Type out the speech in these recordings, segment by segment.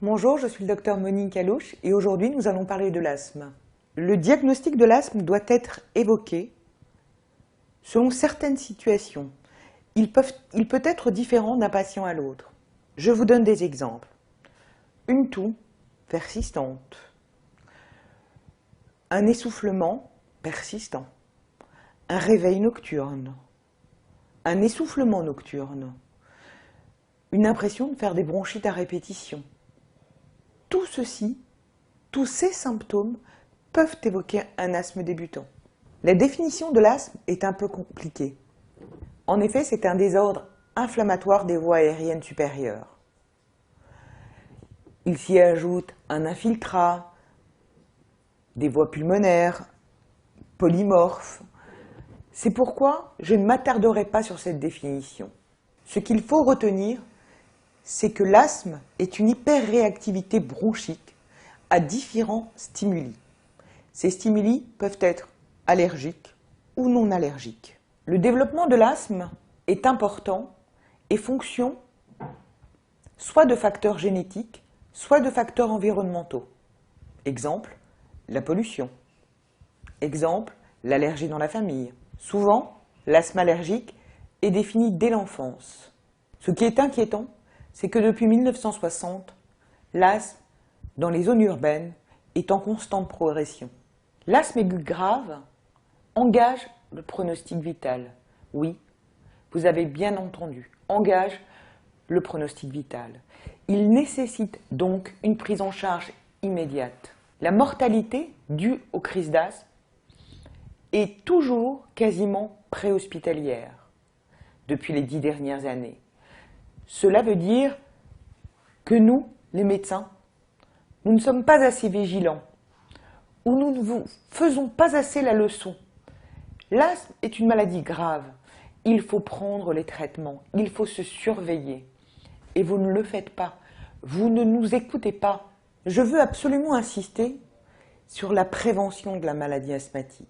Bonjour, je suis le docteur Monique Alouche et aujourd'hui nous allons parler de l'asthme. Le diagnostic de l'asthme doit être évoqué selon certaines situations. Il peut être différent d'un patient à l'autre. Je vous donne des exemples. Une toux persistante, un essoufflement persistant, un réveil nocturne, un essoufflement nocturne, une impression de faire des bronchites à répétition. Tous ces symptômes peuvent évoquer un asthme débutant. La définition de l'asthme est un peu compliquée. En effet, c'est un désordre inflammatoire des voies aériennes supérieures. Il s'y ajoute un infiltrat, des voies pulmonaires, polymorphes. C'est pourquoi je ne m'attarderai pas sur cette définition. Ce qu'il faut retenir, c'est que l'asthme est une hyperréactivité bronchique à différents stimuli. Ces stimuli peuvent être allergiques ou non allergiques. Le développement de l'asthme est important et fonction soit de facteurs génétiques, soit de facteurs environnementaux. Exemple, la pollution. Exemple, l'allergie dans la famille. Souvent, l'asthme allergique est défini dès l'enfance. Ce qui est inquiétant, c'est que depuis 1960, l'asthme dans les zones urbaines est en constante progression. L'asthme aigu grave engage le pronostic vital. Oui, vous avez bien entendu, engage le pronostic vital. Il nécessite donc une prise en charge immédiate. La mortalité due aux crises d'asthme est toujours quasiment préhospitalière depuis les 10 dernières années. Cela veut dire que nous, les médecins, nous ne sommes pas assez vigilants ou nous ne vous faisons pas assez la leçon. L'asthme est une maladie grave. Il faut prendre les traitements, il faut se surveiller. Et vous ne le faites pas. Vous ne nous écoutez pas. Je veux absolument insister sur la prévention de la maladie asthmatique.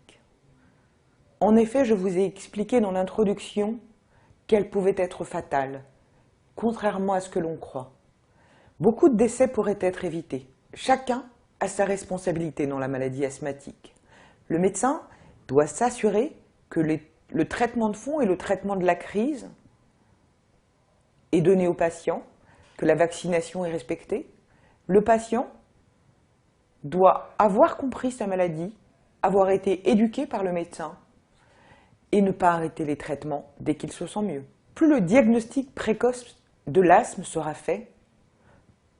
En effet, je vous ai expliqué dans l'introduction qu'elle pouvait être fatale, contrairement à ce que l'on croit. Beaucoup de décès pourraient être évités. Chacun a sa responsabilité dans la maladie asthmatique. Le médecin doit s'assurer que le traitement de fond et le traitement de la crise est donné au patient, que la vaccination est respectée. Le patient doit avoir compris sa maladie, avoir été éduqué par le médecin et ne pas arrêter les traitements dès qu'il se sent mieux. Plus le diagnostic précoce de l'asthme sera fait,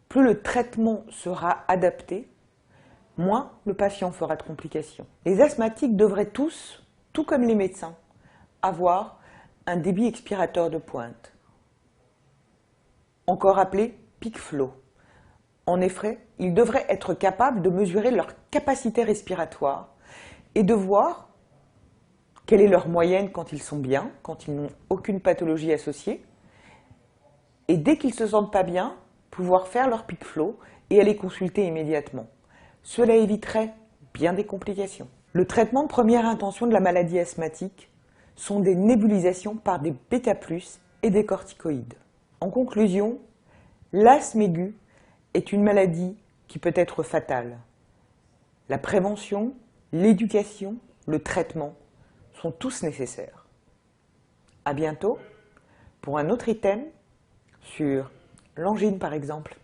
plus le traitement sera adapté, moins le patient fera de complications. Les asthmatiques devraient tous, tout comme les médecins, avoir un débit expirateur de pointe, encore appelé peak flow. En effet, ils devraient être capables de mesurer leur capacité respiratoire et de voir quelle est leur moyenne quand ils sont bien, quand ils n'ont aucune pathologie associée, et dès qu'ils ne se sentent pas bien, pouvoir faire leur peak flow et aller consulter immédiatement. Cela éviterait bien des complications. Le traitement de première intention de la maladie asthmatique sont des nébulisations par des bêta+ et des corticoïdes. En conclusion, l'asthme aigu est une maladie qui peut être fatale. La prévention, l'éducation, le traitement sont tous nécessaires. À bientôt pour un autre item sur l'angine par exemple.